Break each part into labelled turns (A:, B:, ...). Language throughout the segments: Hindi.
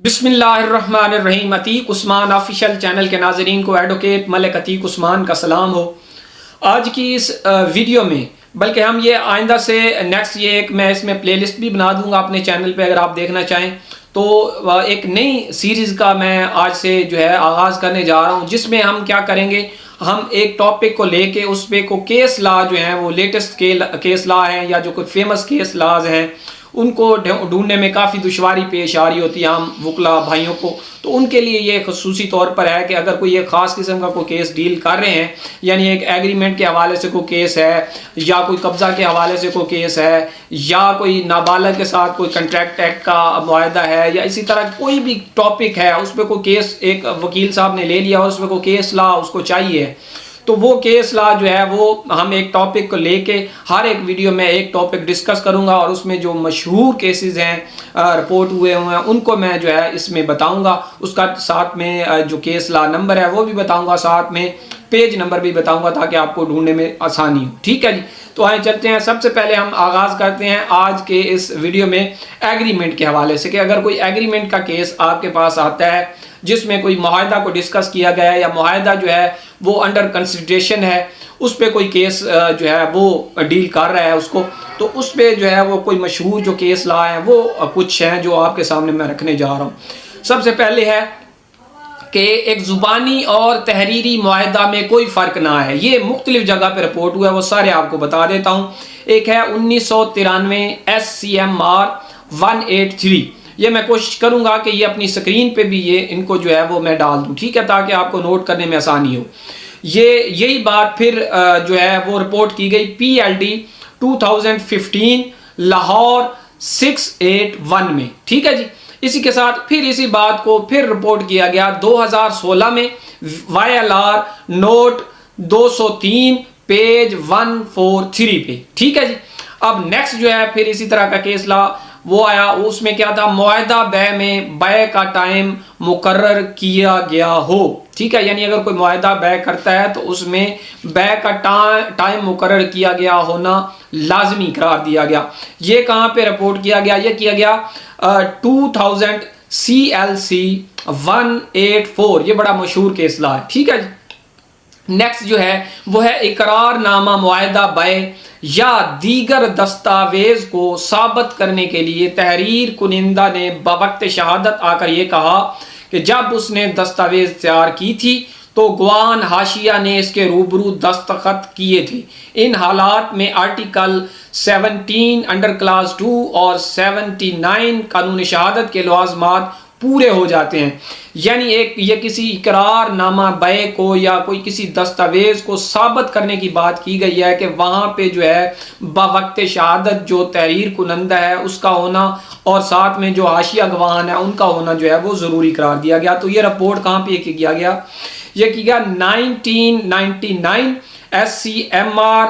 A: बिस्मिल्लाहिर्रहमानिर्रहीम। अतीक उस्मान ऑफिशियल चैनल के नाजरीन को एडवोकेट मलिक अतीक उस्मान का सलाम हो। आज की इस वीडियो में, बल्कि हम ये आइंदा से नेक्स्ट ये एक मैं इसमें प्लेलिस्ट भी बना दूंगा अपने चैनल पे, अगर आप देखना चाहें तो एक नई सीरीज़ का मैं आज से जो है आगाज़ करने जा रहा हूँ, जिसमें हम क्या करेंगे, हम एक टॉपिक को लेके उस पे को केस लॉ जो हैं वो लेटेस्ट केस लॉ हैं या जो कोई फेमस केस लॉज हैं उनको ढूंढने में काफ़ी दुश्वारी पेश आ रही होती है आम वकला भाइयों को। तो उनके लिए ये खसूसी तौर पर है कि अगर कोई एक ख़ास किस्म का कोई केस डील कर रहे हैं, यानी एक एग्रीमेंट के हवाले से कोई केस है या कोई कब्ज़ा के हवाले से कोई केस है या कोई नाबालग के साथ कोई कंट्रैक्ट एक्ट का मुआहदा है या इसी तरह कोई भी टॉपिक है, उस पर कोई केस एक वकील साहब ने ले लिया और उस पर कोई केस लॉ उसको चाहिए, तो वो केस लॉ जो है वो हम एक टॉपिक को लेके हर एक वीडियो में एक टॉपिक डिस्कस करूंगा और उसमें जो मशहूर केसेस हैं रिपोर्ट हुए हैं उनको मैं जो है इसमें बताऊंगा। उसका साथ में जो केस लॉ नंबर है वो भी बताऊंगा, साथ में पेज नंबर भी बताऊंगा ताकि आपको ढूंढने में आसानी हो। ठीक है जी, तो आए चलते हैं। सबसे पहले हम आगाज़ करते हैं आज के इस वीडियो में एग्रीमेंट के हवाले से कि अगर कोई एग्रीमेंट का केस आपके पास आता है जिसमें कोई मुआहदा को डिस्कस किया गया है या मुआहदा जो है वो अंडर कंसिडरेशन है, उस पर कोई केस जो है वो डील कर रहा है उसको, तो उस पर जो है वो कोई मशहूर जो केस लॉ है वो कुछ हैं जो आपके सामने मैं रखने जा रहा हूँ। सबसे पहले है कि एक ज़ुबानी और तहरीरी मुआहदा में कोई फ़र्क ना है। ये मुख्तलिफ जगह पे रिपोर्ट हुआ है, वो सारे आपको बता देता हूँ। एक है 1993 SCMR 183। ये मैं कोशिश करूंगा कि ये अपनी स्क्रीन पे भी ये इनको जो है वो मैं डाल दूं, ठीक है, ताकि आपको नोट करने में आसानी हो। यही बात फिर जो है वो रिपोर्ट की गई PLD 2015 लाहौर 681 में। ठीक है जी, इसी के साथ फिर इसी बात को फिर रिपोर्ट किया गया 2016 में YLR नोट 203 पेज 143 पे। ठीक है जी, अब नेक्स्ट जो है फिर इसी तरह का केस लॉ वो आया, उसमें क्या था, मुआहदा बै में बै का टाइम मुकर्रर किया गया हो। ठीक है, यानी अगर कोई मुआहदा बै करता है तो उसमें बै का टाइम मुकर्रर किया गया होना लाजमी करार दिया गया। ये कहाँ पे रिपोर्ट किया गया, ये किया गया 2000 CLC 184। ये बड़ा मशहूर केस लॉ है। ठीक है, नेक्स्ट जो है वो है इकरारनामा मुआहदा बै या दीगर दस्तावेज को साबित करने के लिए तहरीर कुनिंदा ने बवक्त शहादत आकर ये कहा कि जब उसने दस्तावेज तैयार की थी तो गवाह हाशिया ने इसके रूबरू दस्तखत किए थे। इन हालात में आर्टिकल 17 अंडर क्लास 2 और 79 कानून शहादत के लवाजमात पूरे हो जाते हैं। यानी एक ये किसी इकरारनामा बै को या कोई किसी दस्तावेज को साबित करने की बात की गई है कि वहाँ पे जो है बवक्त शहादत जो तहरीर कुनंदा है उसका होना और साथ में जो हाशिया गवाहान है उनका होना जो है वो ज़रूरी करार दिया गया। तो ये रिपोर्ट कहाँ पे किया गया, ये किया 1999 SCMR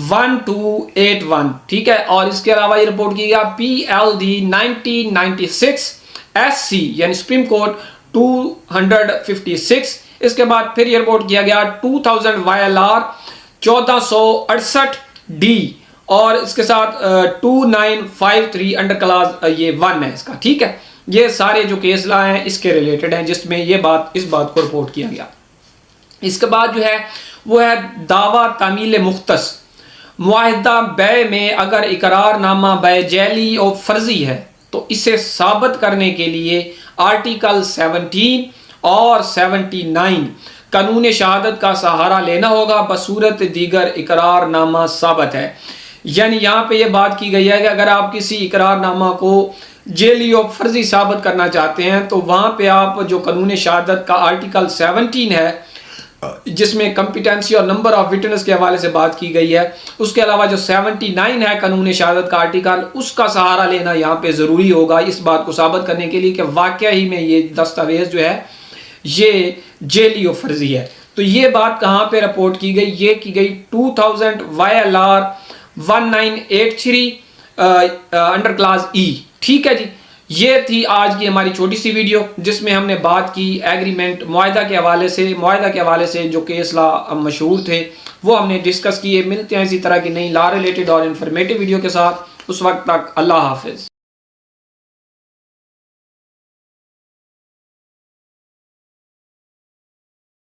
A: 1281। ठीक है, और इसके अलावा ये रिपोर्ट की गया PLD 1996 SC यानी सुप्रीम कोर्ट 256। इसके बाद फिर ये रिपोर्ट किया गया 2000 YLR 1468 D और इसके साथ 2953 अंडर क्लास ये 1 है इसका। ठीक है, ये सारे जो केस लॉ हैं इसके रिलेटेड हैं जिसमें ये इस बात को रिपोर्ट किया गया। इसके बाद जो है वो है दावा तामील मुख्तस। मुआहदा बै में अगर इकरारनामा बै जैली और फर्जी है तो इसे साबित करने के लिए आर्टिकल 17 और 79 कानून शहादत का सहारा लेना होगा बसूरत दीगर इकरारनामा साबित है। यानी यहाँ पे ये बात की गई है कि अगर आप किसी इकरारनामा को जेली और फर्जी साबित करना चाहते हैं तो वहाँ पे आप जो कानून शहादत का आर्टिकल 17 है जिसमें कंपिटेंसी और नंबर ऑफ विटनेस के हवाले से बात की गई है, उसके अलावा जो 79 है कानून शहादत का आर्टिकल, उसका सहारा लेना यहाँ पे ज़रूरी होगा इस बात को साबित करने के लिए कि वाकया ही में ये दस्तावेज जो है ये जेली और फर्जी है। तो ये बात कहाँ पे रिपोर्ट की गई, ये की गई 2000 YLR 1983 अंडर क्लास E। ठीक है जी, ये थी आज की हमारी छोटी सी वीडियो जिसमें हमने बात की एग्रीमेंट मुआहदा के हवाले से जो केस लॉ मशहूर थे वो हमने डिस्कस किए। मिलते हैं इसी तरह की नई लॉ रिलेटेड और इन्फॉर्मेटिव वीडियो के साथ। उस वक्त तक अल्लाह हाफिज़।